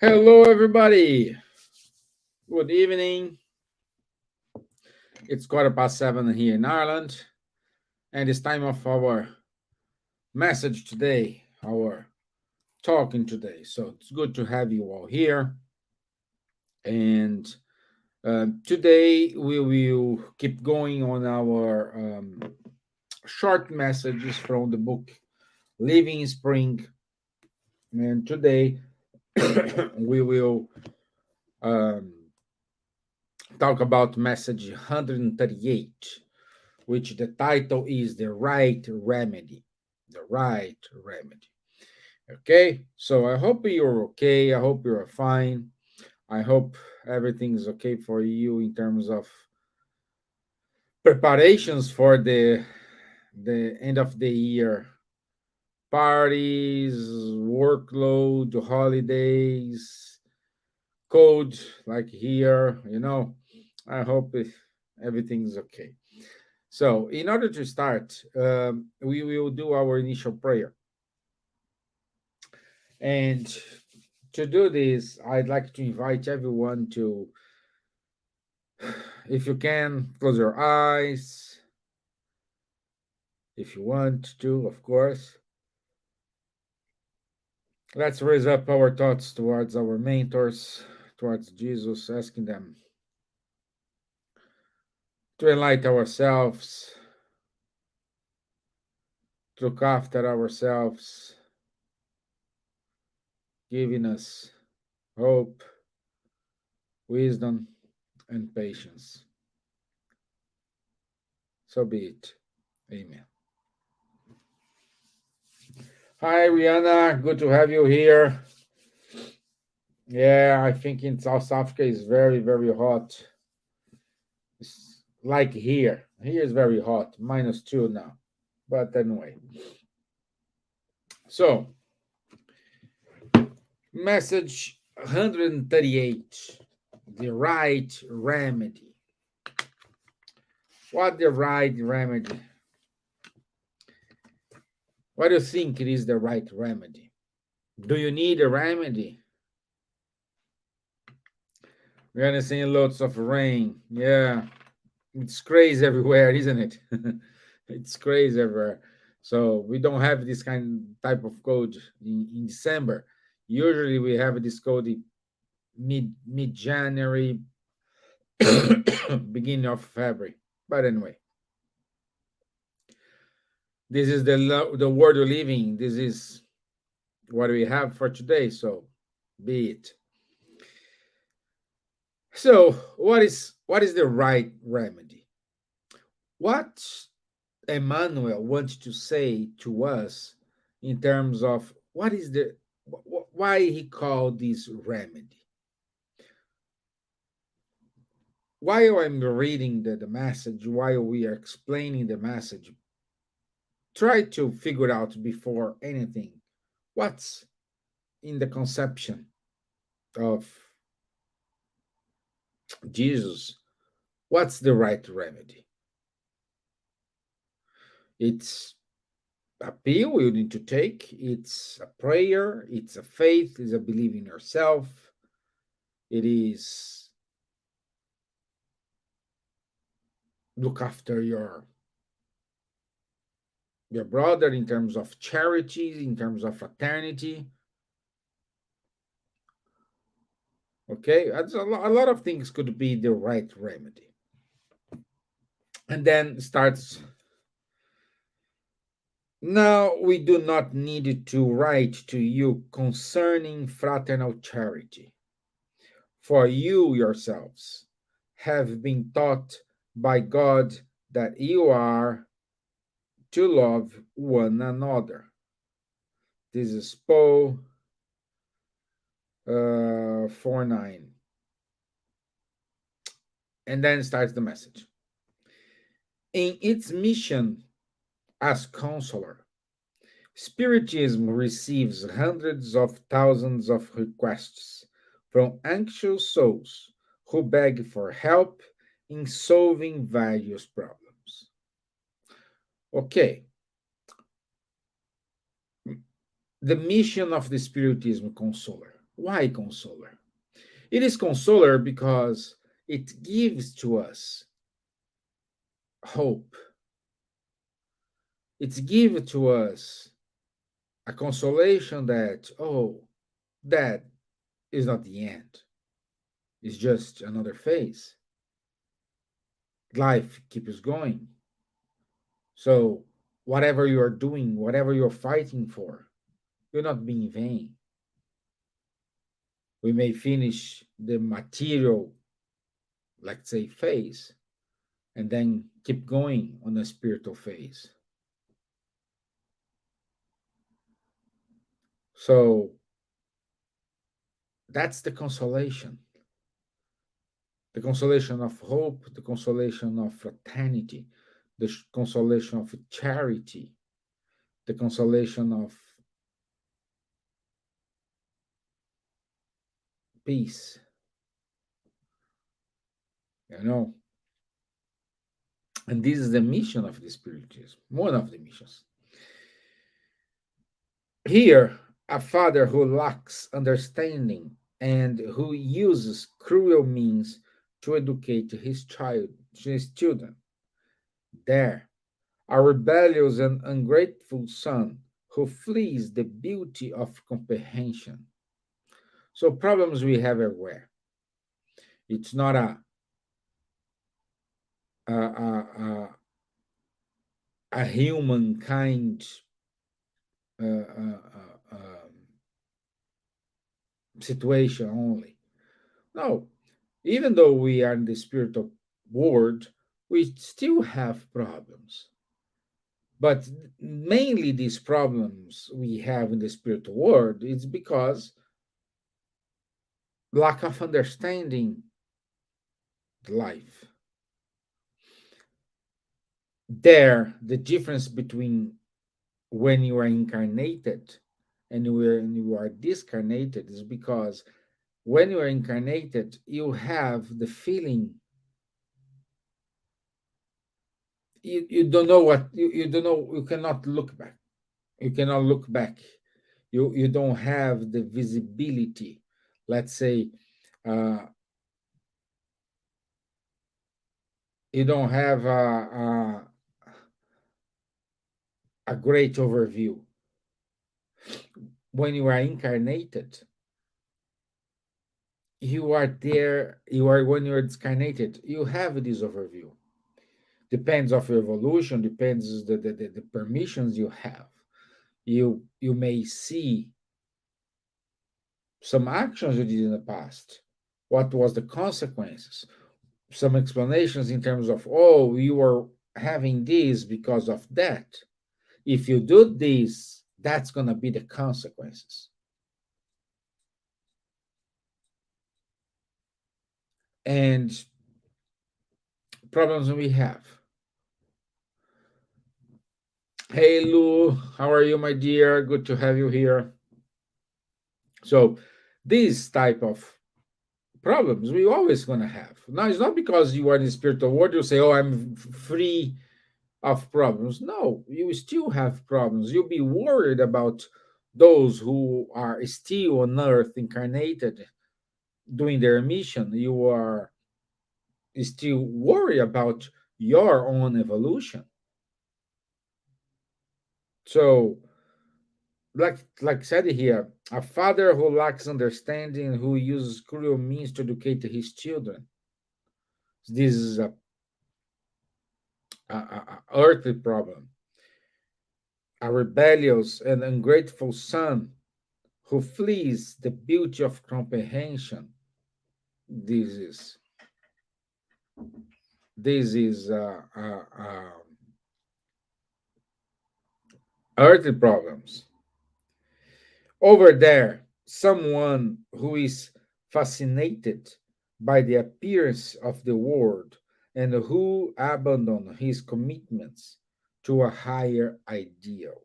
Hello, everybody. Good evening. It's 7:15 here in Ireland, and it's time of our message today, our talking today. So it's good to have you all here. And today we will keep going on our short messages from the book Living in Spring. And today we will um, talk about message 138, which the title is The Right Remedy. The Right Remedy. Okay, so I hope you're okay. I hope you're fine. I hope everything's okay for you in terms of preparations for the end of the year parties, workload, holidays, code like here. I hope everything's okay. So, in order to start, we will do our initial prayer. And to do this, I'd like to invite everyone to, if you can, close your eyes, if you want to, of course. Let's raise up our thoughts towards our mentors, towards Jesus, asking them to enlighten ourselves, to look after ourselves, giving us hope, wisdom, and patience. So be it. Amen. Hi, Rihanna. Good to have you here. Yeah, I think in South Africa is very, very hot. It's like here. Here is very hot, -2 now. But anyway. So, message 138, the right remedy. What the right remedy? What do you think it is the right remedy? Do you need a remedy? We're gonna see lots of rain. Yeah, it's crazy everywhere, isn't it? It's crazy everywhere. So we don't have this type of code in December. Usually we have this code in mid January, beginning of February. But anyway, this is the world we're living. This is what we have for today. So be it. So what is the right remedy? What Emmanuel wants to say to us in terms of what is why he called this remedy. While I'm reading the message, while we are explaining the message, try to figure out before anything what's in the conception of Jesus. What's the right remedy? It's a pill you need to take, it's a prayer, it's a faith, it's a belief in yourself, it is look after your brother in terms of charity, in terms of fraternity. Okay, that's a lot of things could be the right remedy. And then starts, now we do not need to write to you concerning fraternal charity, for you yourselves have been taught by God that you are to love one another. This is Paul 4:9. And then starts the message. In its mission as counselor, Spiritism receives hundreds of thousands of requests from anxious souls who beg for help in solving various problems. Okay, the mission of the Spiritism counselor. Why consoler? It is consoler because it gives to us hope. It's given to us a consolation that, oh, that is not the end. It's just another phase. Life keeps going. So whatever you are doing, whatever you're fighting for, you're not being vain. We may finish the material, let's say, phase, and then keep going on the spiritual phase. So that's the consolation of hope, the consolation of fraternity, the consolation of charity, the consolation of peace. You know, and this is the mission of the spiritism, one of the missions. Here, a father who lacks understanding and who uses cruel means to educate his children. There, a rebellious and ungrateful son who flees the beauty of comprehension. So problems we have everywhere. It's not a humankind situation only. No, even though we are in the spiritual world, we still have problems. But mainly these problems we have in the spiritual world is because lack of understanding life. There, the difference between when you are incarnated and when you are discarnated is because when you are incarnated, you have the feeling you don't know what you don't know, you cannot look back. You cannot look back. You don't have the visibility. Let's say uh, you don't have a great overview. When you are incarnated, you are there. You are when you are discarnated. You have this overview. Depends of your evolution. Depends the permissions you have. You may see some actions you did in the past. What was the consequences? Some explanations in terms of, oh, you are having this because of that. If you do this, that's going to be the consequences. And problems we have. Hey, Lou, how are you, my dear? Good to have you here. So, this type of problems we always going to have. Now, it's not because you are in the spiritual world, you say, oh, I'm free of problems. No, you still have problems. You'll be worried about those who are still on earth incarnated doing their mission. You are still worried about your own evolution. So, like said here, a father who lacks understanding, who uses cruel means to educate his children. This is a earthly problem. A rebellious and ungrateful son who flees the beauty of comprehension. This is this is earthly problems. Over there, someone who is fascinated by the appearance of the world and who abandon his commitments to a higher ideal.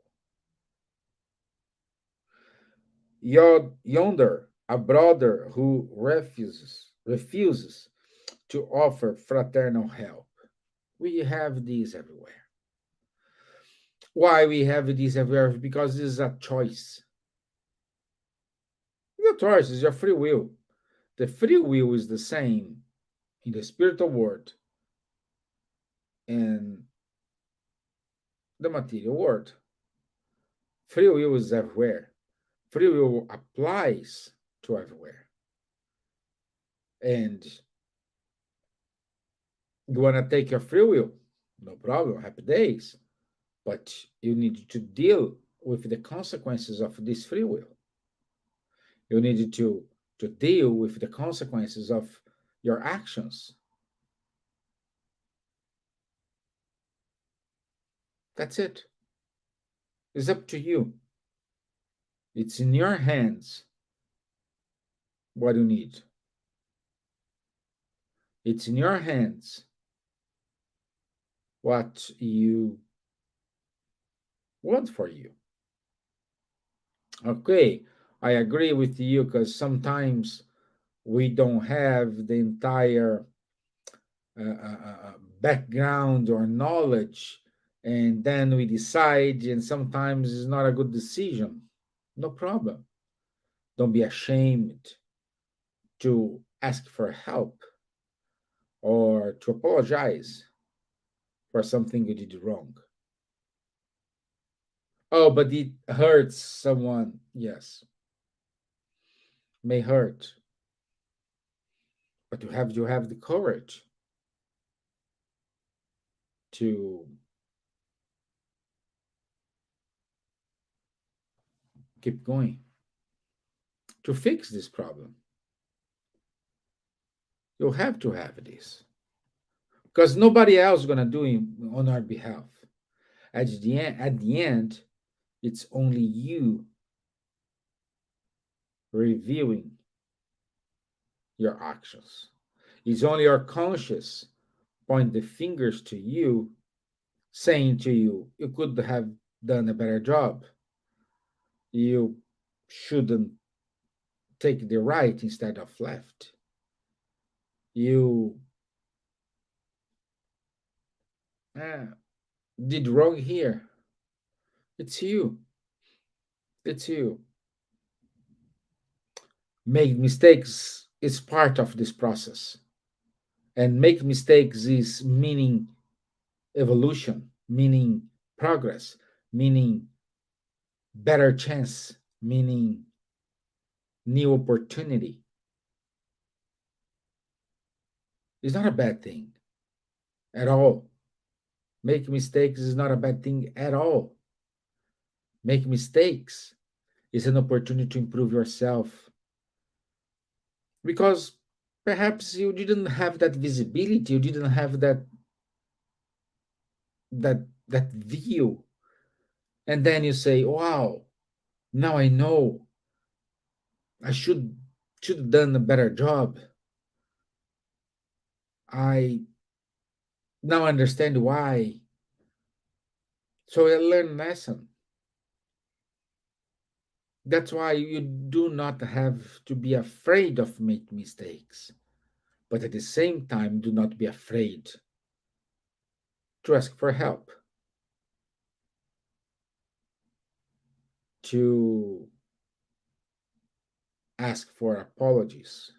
Yonder, a brother who refuses to offer fraternal help. We have these everywhere. Why we have this everywhere? Because this is a choice. Your choice is your free will. The free will is the same in the spiritual world and the material world. Free will is everywhere. Free will applies to everywhere. And you want to take your free will, no problem, happy days. But you need to deal with the consequences of this free will. You need to deal with the consequences of your actions. That's it. It's up to you. It's in your hands what you need. It's in your hands what you want for you. Okay, I agree with you because sometimes we don't have the entire background or knowledge, and then we decide, and sometimes it's not a good decision. No problem. Don't be ashamed to ask for help or to apologize for something you did wrong. Oh, but it hurts someone. Yes, may hurt, but you have the courage to keep going to fix this problem. You have to have this because nobody else is gonna do it on our behalf. At the end, it's only you reviewing your actions. It's only your conscious point the fingers to you, saying to you, you could have done a better job. You shouldn't take the right instead of left. You uh, did wrong here. It's you. It's you. Make mistakes is part of this process. And make mistakes is meaning evolution, meaning progress, meaning better chance, meaning new opportunity. It's not a bad thing at all. Make mistakes is not a bad thing at all. Make mistakes is an opportunity to improve yourself because perhaps you didn't have that visibility, you didn't have that view, and then you say, "Wow, now I know. I should have done a better job. I now understand why." So I learned a lesson. That's why you do not have to be afraid of make mistakes, but at the same time, do not be afraid to ask for help, to ask for apologies.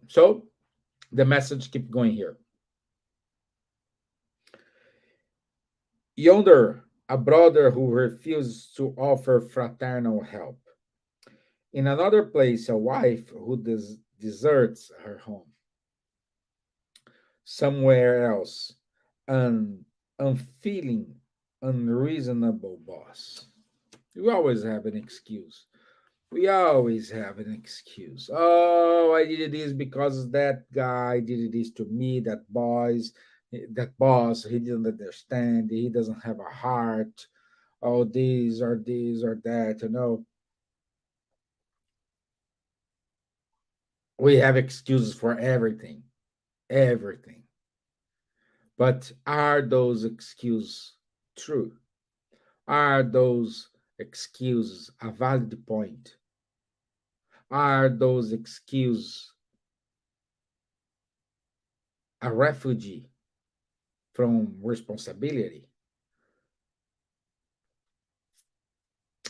So the message keep going here. Yonder, a brother who refused to offer fraternal help. In another place, a wife who deserts her home. Somewhere else, an unfeeling, unreasonable boss. You always have an excuse. We always have an excuse. Oh, I did this because that guy did this to me. That boss, he didn't understand. He doesn't have a heart. Oh, this or that. We have excuses for everything, everything. But are those excuses true? Are those excuses a valid point? Are those excuses a refugee from responsibility?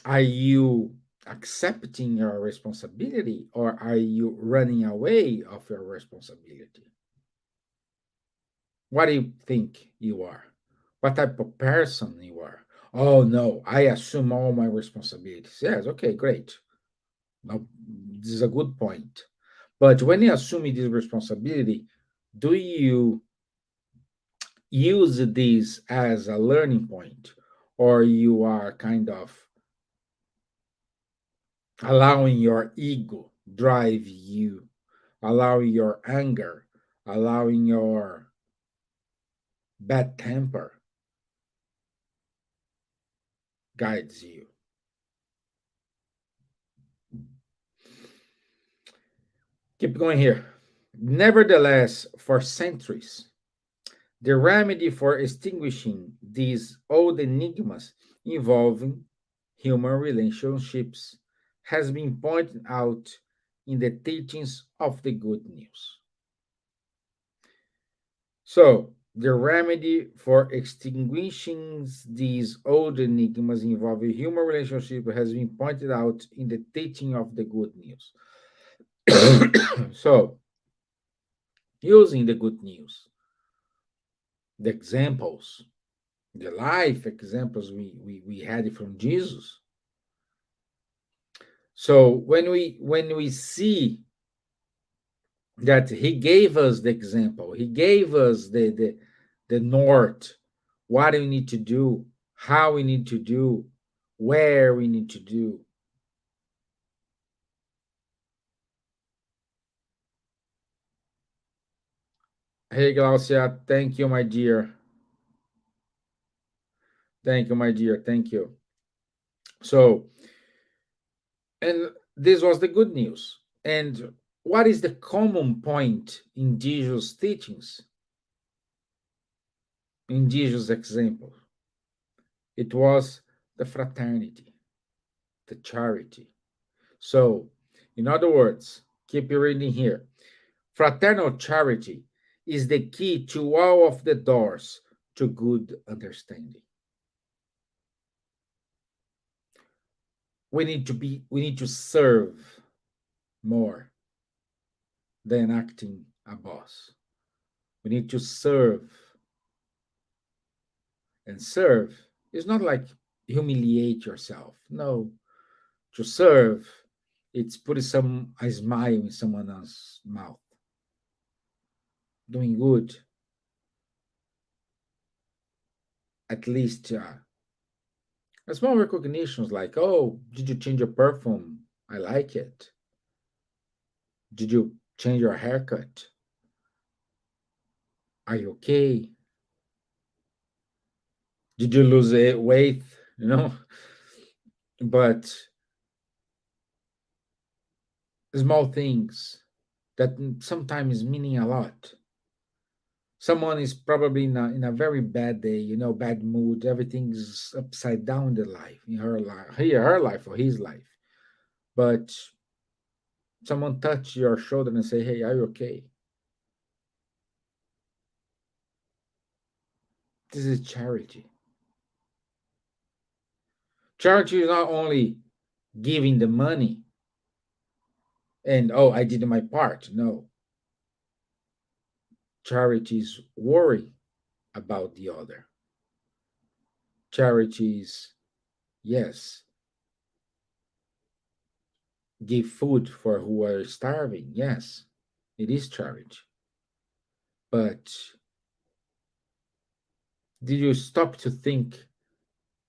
Are you accepting your responsibility, or are you running away of your responsibility? What do you think you are? What type of person you are? Oh no, I assume all my responsibilities. Yes, okay, great. Now, this is a good point. But when you assume this responsibility, do you use this as a learning point, or you are kind of allowing your ego drive you, allowing your anger, allowing your bad temper guides you? Keep going here. Nevertheless, for centuries, the remedy for extinguishing these old enigmas involving human relationships has been pointed out in the teachings of the good news. So, the remedy for extinguishing these old enigmas involving human relationship has been pointed out in the teaching of the good news. So, using the good news, the examples, the life examples we had from Jesus. So when we see that he gave us the example, he gave us the north, what we need to do, how we need to do, where we need to do. Hey Glaucia, thank you, my dear. Thank you, my dear. Thank you. So, and this was the good news. And what is the common point in Jesus' teachings, in Jesus' example? It was the fraternity, the charity. So, in other words, keep reading here. Fraternal charity is the key to all of the doors to good understanding. We need to serve more than acting a boss. We need to serve, and serve is not like humiliate yourself. No, to serve, it's putting a smile in someone else's mouth, doing good, at least small recognitions like, oh, did you change your perfume? I like it. Did you change your haircut? Are you okay? Did you lose weight? You know, but small things that sometimes meaning a lot. Someone is probably in a very bad day, bad mood. Everything's upside down in the life, in her life, her life or his life. But someone touch your shoulder and say, "Hey, are you okay?" This is charity. Charity is not only giving the money and, oh, I did my part. No, charity is worry about the other. Charity is, yes, give food for who are starving. Yes, it is charity. But did you stop to think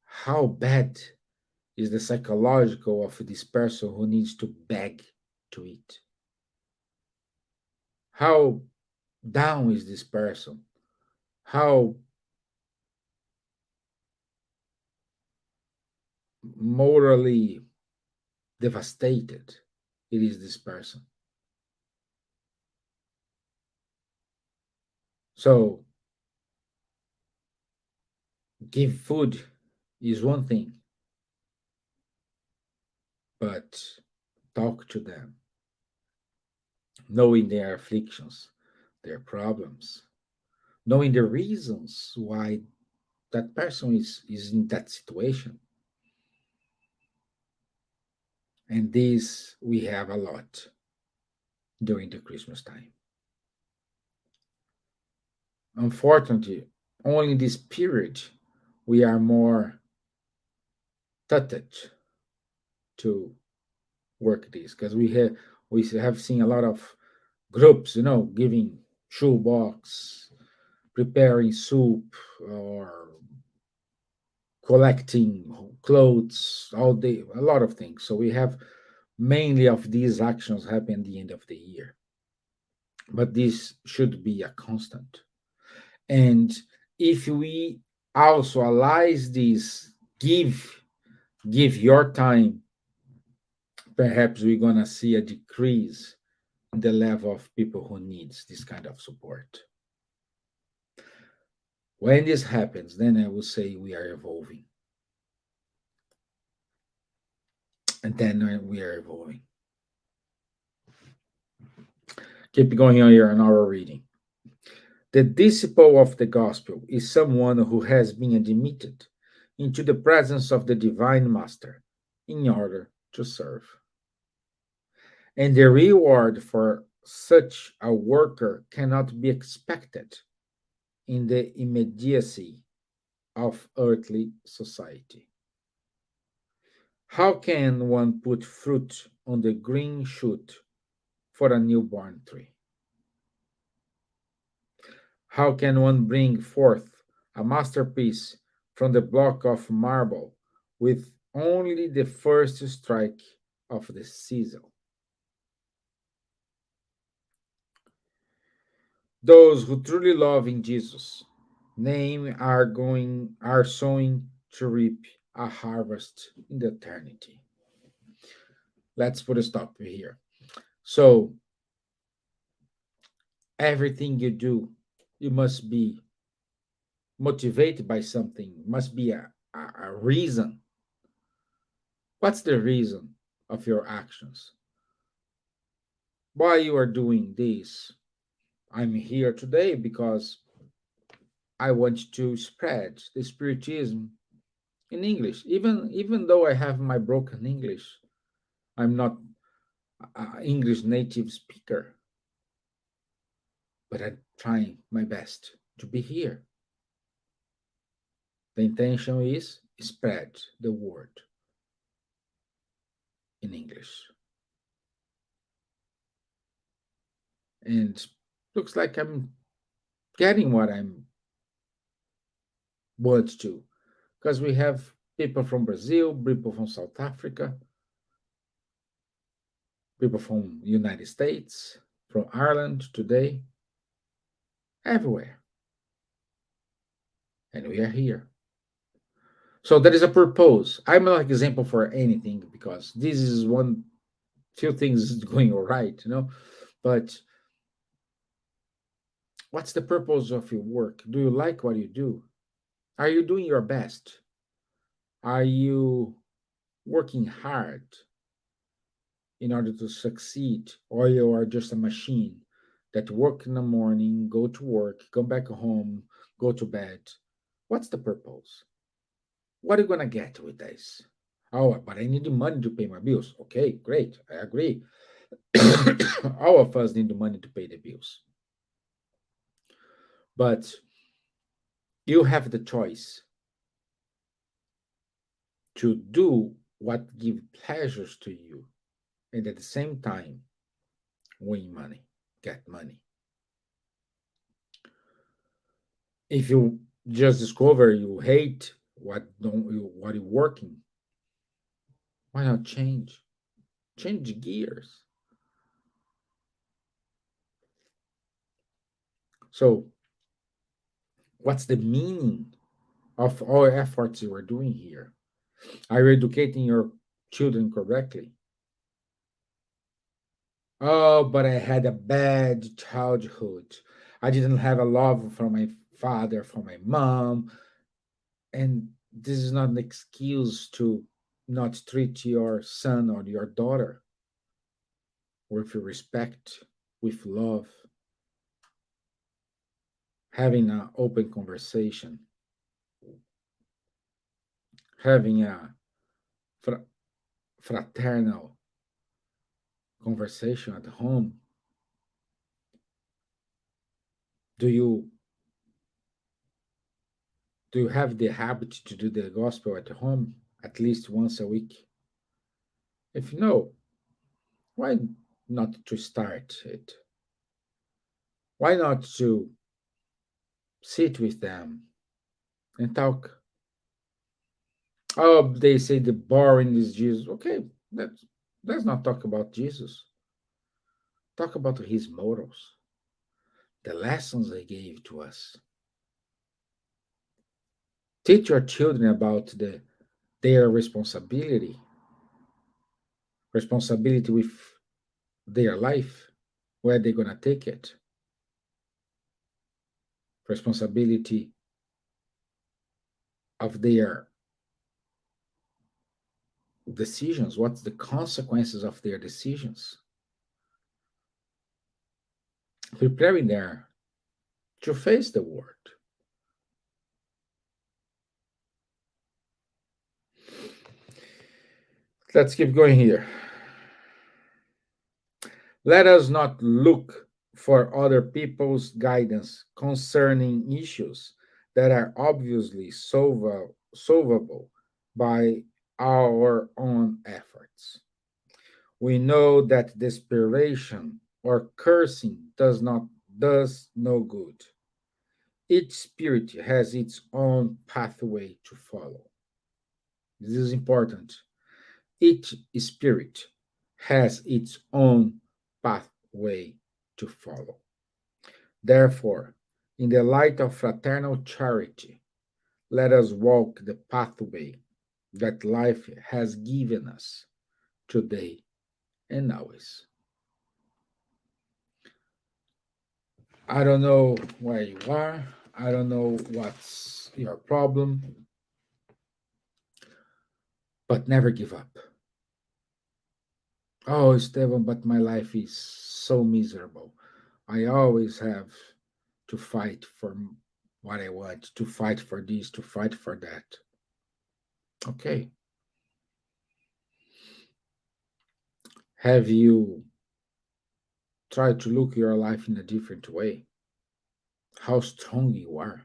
how bad is the psychological of this person who needs to beg to eat? How down is this person? How morally devastated it is this person? So give food is one thing, but talk to them, knowing their afflictions, their problems, knowing the reasons why that person is in that situation. And this we have a lot during the Christmas time. Unfortunately, only in this period we are more touched to work this, because we have seen a lot of groups, giving shoebox, preparing soup, or collecting clothes all day, a lot of things. So we have mainly of these actions happen at the end of the year, but this should be a constant. And if we also allows this, give your time, perhaps we're gonna see a decrease in the level of people who needs this kind of support. When this happens, then I will say we are evolving, and then we are evolving. Keep going on here in our reading. The disciple of the gospel is someone who has been admitted into the presence of the divine master in order to serve. And the reward for such a worker cannot be expected in the immediacy of earthly society. How can one put fruit on the green shoot for a newborn tree? How can one bring forth a masterpiece from the block of marble with only the first strike of the chisel? Those who truly love in Jesus' name are sowing to reap a harvest in the eternity. Let's put a stop here. So everything you do, you must be motivated by something, must be a reason. What's the reason of your actions? Why you are doing this? I'm here today because I want to spread the spiritism in English. Even though I have my broken English, I'm not an English native speaker, but I'm trying my best to be here. The intention is spread the word in English. And looks like I'm getting what I'm want to, because we have people from Brazil, people from South Africa, people from United States, from Ireland today, everywhere. And we are here. So there is a purpose. I'm not an example for anything because this is one few things is going all right. But what's the purpose of your work? Do you like what you do? Are you doing your best? Are you working hard in order to succeed, or you are just a machine that work in the morning, go to work, come back home, go to bed? What's the purpose? What are you gonna get with this? Oh, but I need the money to pay my bills. Okay, great, I agree. All of us need the money to pay the bills, but you have the choice to do what give pleasures to you, and at the same time win money, get money. If you just discover you hate what you're working, why not change gears? So what's the meaning of all efforts you are doing here? Are you educating your children correctly? Oh, but I had a bad childhood. I didn't have a love from my father, from my mom. And this is not an excuse to not treat your son or your daughter with respect, with love, having an open conversation, having a fraternal conversation at home? Do you do you have the habit to do the gospel at home at least once a week? If no, why not to start it? Why not to sit with them and talk? Oh, they say the boring is Jesus. Okay, let's not talk about Jesus. Talk about his morals, the lessons he gave to us. Teach your children about their responsibility with their life, where they're gonna take it, responsibility of their decisions, what's the consequences of their decisions, preparing them to face the world. Let's keep going here. Let us not look for other people's guidance concerning issues that are obviously solvable by our own efforts. We know that desperation or cursing does no good. Each spirit has its own pathway to follow. This is important. Each spirit has its own pathway to follow. Therefore, in the light of fraternal charity, let us walk the pathway that life has given us today and always. I don't know where you are. I don't know what's your problem, but never give up. Oh, Esteban, but my life is so miserable. I always have to fight for what I want, to fight for this, to fight for that. Okay. Have you tried to look your life in a different way? How strong you are.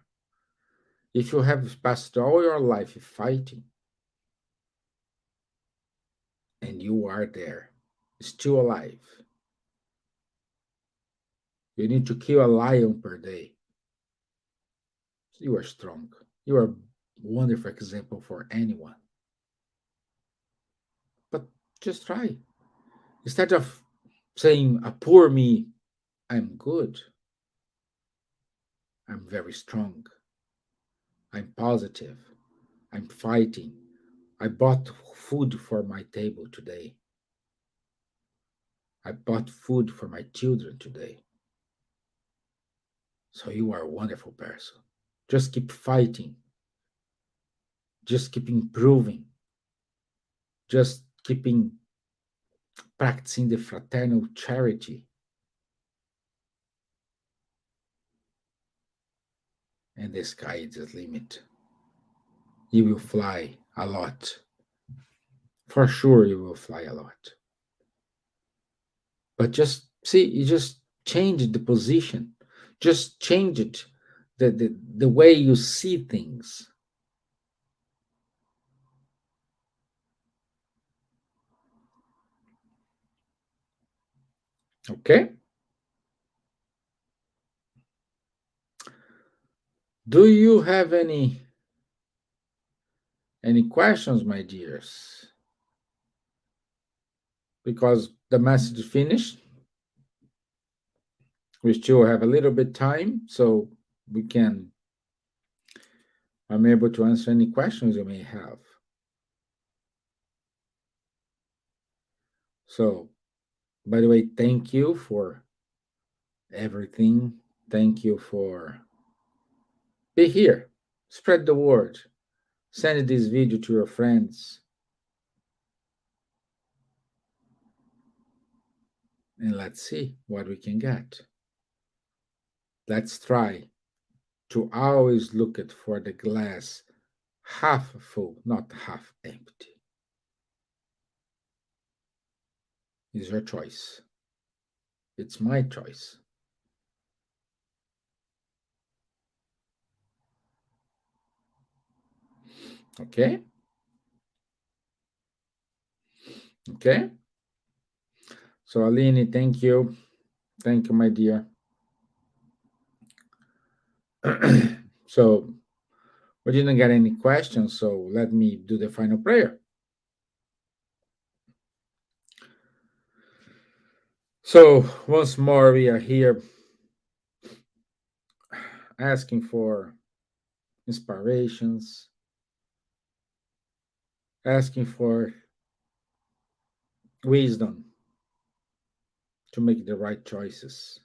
If you have passed all your life fighting and you are there, still alive, you need to kill a lion per day. You are strong. You are a wonderful example for anyone. But just try. Instead of saying, a poor me, I'm good, I'm very strong, I'm positive, I'm fighting, I bought food for my table today, I bought food for my children today. So you are a wonderful person. Just keep fighting, just keep improving, just keeping practicing the fraternal charity, and the sky is the limit. You will fly a lot. For sure, you will fly a lot. But just see, you just change the position, just change it, the way you see things. Okay? Do you have any questions, my dears? Because the message is finished. We still have a little bit time, so we can I'm able to answer any questions you may have. So, by the way, thank you for everything. Thank you for be here. Spread the word. Send this video to your friends. And let's see what we can get. Let's try to always look at for the glass half full, not half empty. It's your choice. It's my choice. Okay? Okay? So, Aline, thank you. Thank you, my dear. So, we didn't get any questions, so let me do the final prayer. So, once more, we are here asking for inspirations, asking for wisdom to make the right choices,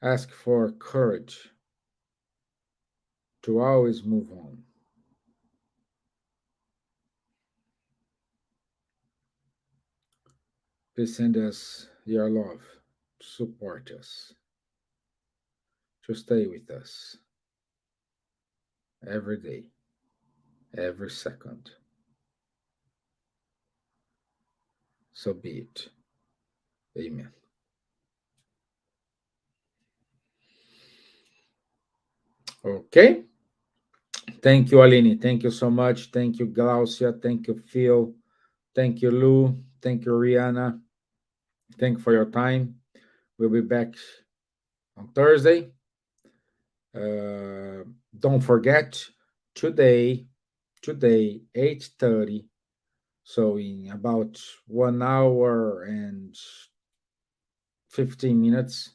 ask for courage to always move on. Please send us your love to support us, to stay with us every day, every second. So be it. Amen. Okay. Thank you, Aline. Thank you so much. Thank you, Glaucia. Thank you, Phil. Thank you, Lou. Thank you, Rihanna. Thank you for your time. We'll be back on Thursday. Uh, don't forget today, 8:30. So in about 1 hour and 15 minutes,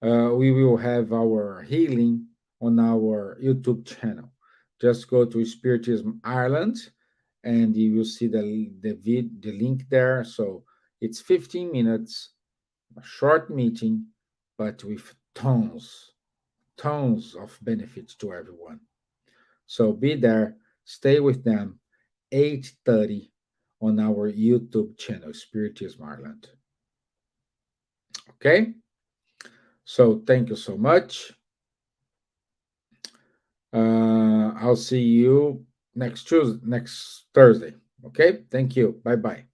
we will have our healing on our YouTube channel. Just go to Spiritism Ireland, and you will see the link there. So it's 15 minutes, a short meeting, but with tons of benefits to everyone. So be there, stay with them, 8:30 on our YouTube channel, Spiritism Ireland. Okay? So thank you so much. I'll see you next Thursday. Okay? Thank you. Bye bye.